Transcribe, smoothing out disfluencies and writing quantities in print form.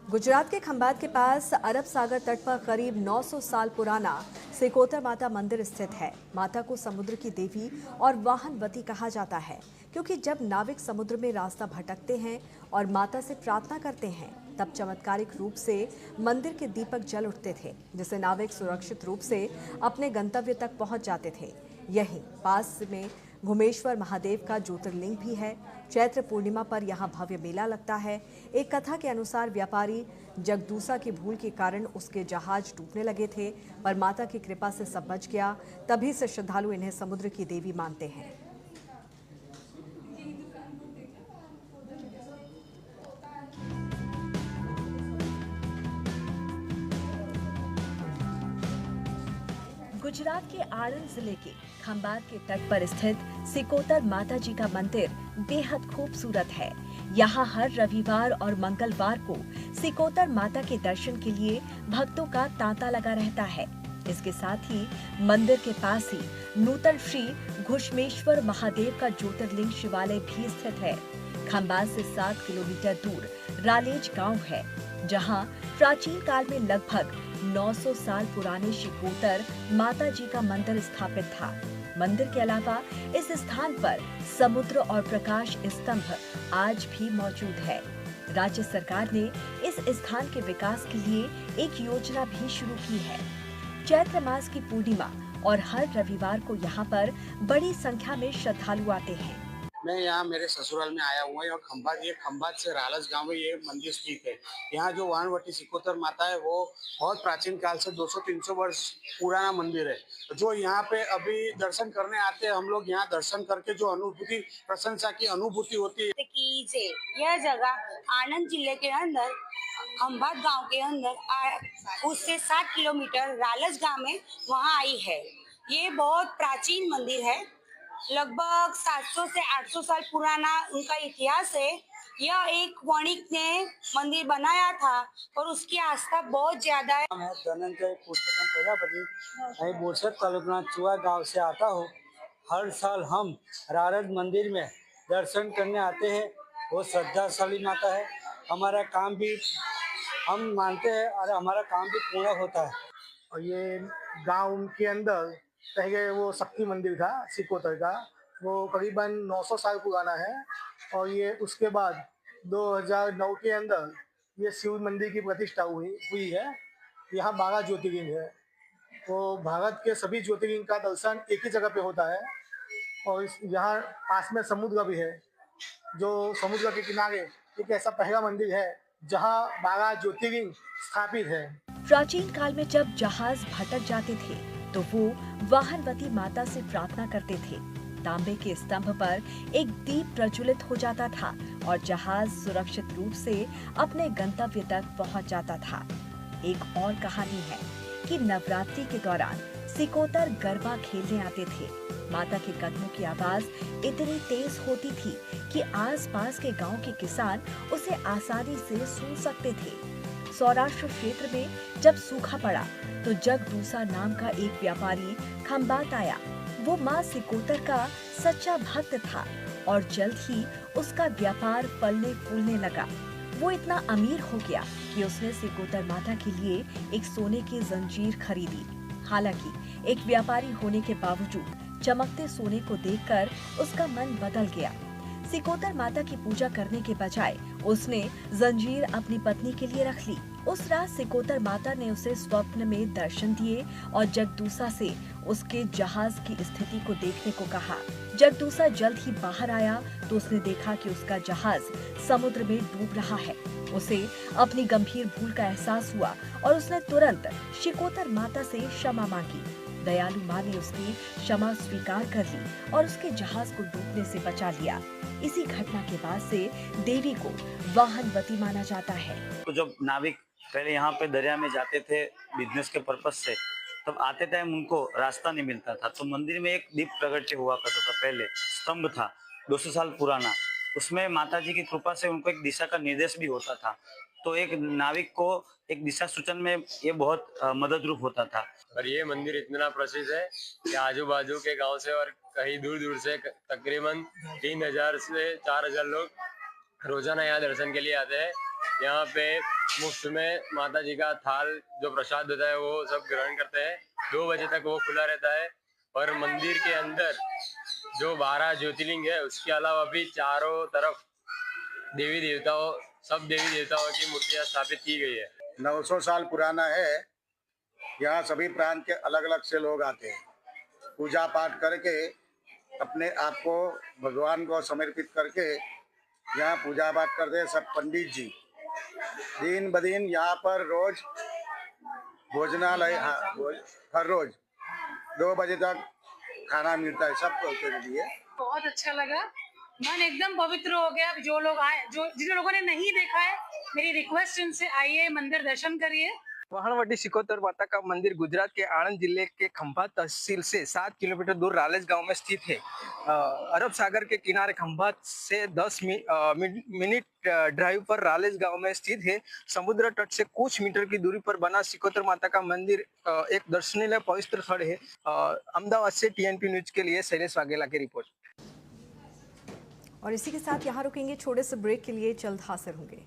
गुजरात के खंभात के पास अरब सागर तट पर करीब 900 साल पुराना सिकोतर माता मंदिर स्थित है। माता को समुद्र की देवी और वाहनवती कहा जाता है, क्योंकि जब नाविक समुद्र में रास्ता भटकते हैं और माता से प्रार्थना करते हैं, तब चमत्कारिक रूप से मंदिर के दीपक जल उठते थे, जिससे नाविक सुरक्षित रूप से अपने गंतव्य तक पहुंच जाते थे। यहीं पास में घुमेश्वर महादेव का ज्योतिर्लिंग भी है। चैत्र पूर्णिमा पर यहाँ भव्य मेला लगता है। एक कथा के अनुसार व्यापारी जगदूसा की भूल के कारण उसके जहाज डूबने लगे थे, पर माता की कृपा से सब बच गया। तभी से श्रद्धालु इन्हें समुद्र की देवी मानते हैं। गुजरात के आणंद जिले के खंभात के तट पर स्थित सिकोतर माता जी का मंदिर बेहद खूबसूरत है। यहाँ हर रविवार और मंगलवार को सिकोतर माता के दर्शन के लिए भक्तों का तांता लगा रहता है। इसके साथ ही मंदिर के पास ही नूतन श्री घुश्मेश्वर महादेव का ज्योतिर्लिंग शिवालय भी स्थित है। खंभात से 7 किलोमीटर दूर रालेज गांव है, जहां प्राचीन काल में लगभग 900 साल पुराने शिकोतर माता जी का मंदिर स्थापित था। मंदिर के अलावा इस स्थान पर समुद्र और प्रकाश स्तंभ आज भी मौजूद है। राज्य सरकार ने इस स्थान के विकास के लिए एक योजना भी शुरू की है। चैत्र मास की पूर्णिमा और हर रविवार को यहाँ पर बड़ी संख्या में श्रद्धालु आते हैं। मैं यहाँ मेरे ससुराल में आया हुआ है और खंभात से रालस गांव में ये मंदिर स्थित है। यहाँ जो वाहनवती सिकोतर माता है वो बहुत प्राचीन काल से 200-300 वर्ष पुराना मंदिर है। जो यहाँ पे अभी दर्शन करने आते हैं हम लोग, यहाँ दर्शन करके जो अनुभूति, प्रशंसा की अनुभूति होती है कि यह जगह आनंद जिले के अंदर खंभात गांव के अंदर उससे 7 किलोमीटर रालस गांव में वहाँ आई है। ये बहुत प्राचीन मंदिर है, लगभग 700 से 800 साल पुराना उनका इतिहास है। यह एक वणिक ने मंदिर बनाया था और उसकी आस्था बहुत ज्यादा है। मैं धनंजय पुरुषोत्तम प्रजापति, मैं बोरसद तालुका चुआ गांव से आता हूँ। हर साल हम रारद मंदिर में दर्शन करने आते हैं। वो श्रद्धाशाली माता है, हमारा काम भी हम मानते हैं और हमारा काम भी पूर्ण होता है। और ये गांव के अंदर पहले वो शक्ति मंदिर था सिकोतर का, वो करीबन 900 साल पुराना है। और ये उसके बाद 2009 के अंदर ये शिव मंदिर की प्रतिष्ठा हुई है। यहाँ 12 ज्योतिर्लिंग है। तो भारत के सभी ज्योतिर्लिंग का दर्शन एक ही जगह पे होता है। और यहाँ पास में समुद्र भी है, जो समुद्र के किनारे एक ऐसा पहला मंदिर है जहाँ 12 ज्योतिर्लिंग स्थापित है। प्राचीन काल में जब जहाज भटक जाते थे तो वो वाहनवती माता से प्रार्थना करते थे। तांबे के स्तंभ पर एक दीप प्रज्वलित हो जाता था और जहाज सुरक्षित रूप से अपने गंतव्य तक पहुंच जाता था। एक और कहानी है कि नवरात्रि के दौरान सिकोतर गरबा खेलने आते थे। माता के कदमों की आवाज इतनी तेज होती थी कि आसपास के गांव के किसान उसे आसानी से सुन सकते थे। सौराष्ट्र क्षेत्र में जब सूखा पड़ा तो जगदूसा नाम का एक व्यापारी खंभात आया। वो माँ सिकोतर का सच्चा भक्त था और जल्द ही उसका व्यापार फलने फूलने लगा। वो इतना अमीर हो गया कि उसने सिकोतर माता के लिए एक सोने की जंजीर खरीदी। हालांकि एक व्यापारी होने के बावजूद चमकते सोने को देखकर उसका मन बदल गया। सिकोतर माता की पूजा करने के बजाय उसने जंजीर अपनी पत्नी के लिए रख ली। उस रात सिकोतर माता ने उसे स्वप्न में दर्शन दिए और जगदूसा से उसके जहाज की स्थिति को देखने को कहा। जगदूसा जल्द ही बाहर आया तो उसने देखा कि उसका जहाज समुद्र में डूब रहा है। उसे अपनी गंभीर भूल का एहसास हुआ और उसने तुरंत सिकोतर माता से क्षमा मांगी। दयालु माँ ने उसकी क्षमा स्वीकार कर ली और उसके जहाज को डूबने से बचा लिया। इसी घटना के बाद से देवी को वाहनवती माना जाता है। तो जब नाविक पहले यहाँ पे दरिया में जाते थे बिजनेस के पर्पज से, तब आते टाइम उनको रास्ता नहीं मिलता था, तो मंदिर में एक दीप प्रगट्य हुआ करता था। पहले स्तंभ था 200 साल पुराना, उसमें माता जी की कृपा से उनको एक दिशा का निर्देश भी होता था। तो एक नाविक को एक दिशा सूचन में ये बहुत मदद रूप होता था। और ये मंदिर इतना प्रसिद्ध है कि आजू बाजू के गांव से और कहीं दूर दूर से तकरीबन 3000 से 4000 लोग रोजाना यहाँ दर्शन के लिए आते हैं। यहाँ पे मुफ्त में माता जी का थाल जो प्रसाद होता है वो सब ग्रहण करते हैं। 2 बजे तक वो खुला रहता है। और मंदिर के अंदर जो 12 ज्योतिर्लिंग है उसके अलावा भी चारों तरफ देवी देवताओं की मूर्तियां स्थापित की गई है। 900 साल पुराना है। यहाँ सभी प्रांत के अलग अलग से लोग आते हैं, पूजा पाठ करके अपने आप को भगवान को समर्पित करके यहाँ पूजा पाठ करते हैं। सब पंडित जी दिन ब दिन यहाँ पर रोज भोजनालय, हर रोज 2 बजे तक खाना मिलता है सब के लिए। बहुत अच्छा लगा, मन एकदम पवित्र हो गया। जो लोग आए, जिन लोगों ने नहीं देखा है, मेरी रिक्वेस्ट इनसे आइए, मंदिर दर्शन करिए। वाहनवटी सिकोतर माता का मंदिर गुजरात के आणंद जिले के खंभात तहसील से 7 किलोमीटर दूर रालेज गांव में स्थित है। अरब सागर के किनारे खंभात से 10 मिनट ड्राइव पर रालेज गांव में स्थित है। समुद्र तट से कुछ मीटर की दूरी पर बना सिकोतर माता का मंदिर एक दर्शनीय पवित्र स्थल है। अहमदाबाद से TNP न्यूज के लिए शैलेश वाघेला की रिपोर्ट। और इसी के साथ यहाँ रुकेंगे, छोटे से ब्रेक के लिए जल्द हाजिर होंगे।